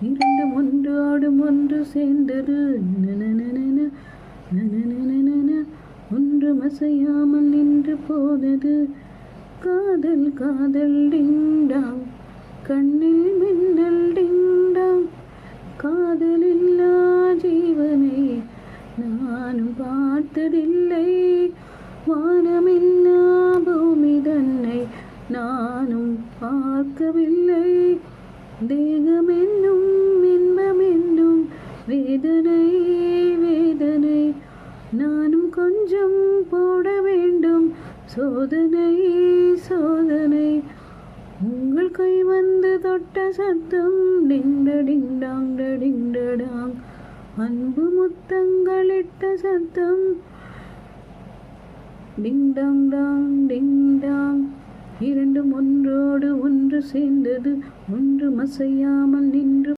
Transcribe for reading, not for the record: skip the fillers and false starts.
இரண்டும் ஒன்றாடும் ஒன்று சேர்ந்தது நனநனன, நனநனன, ஒன்றும் அசையாமல் நின்று போனது. காதல் காதல் டிங்டாங், கண்ணில் மின்னல் டிங்டாங். காதலில்லா ஜீவனை நானும் பார்த்ததில்லை. வானமில்லா பூமி தன்னை நானும் பார்க்கவில்லை. தேகம் என்னும் இன்பம் என்னும் வேதனை வேதனை. நானும் கொஞ்சம் போட வேண்டும் சோதனை சோதனை. உங்கள் கை வந்து தொட்ட சத்தம் டிண்ட டிங்டாங் டிண்டடாங். அன்பு முத்தங்களிட்ட சத்தம் டிங்டாங் டாங் டிங்டாங். இரண்டும் ஒன்றோடு ஒன்று சேர்ந்தது, ஒன்றும் அசையாமல் நின்று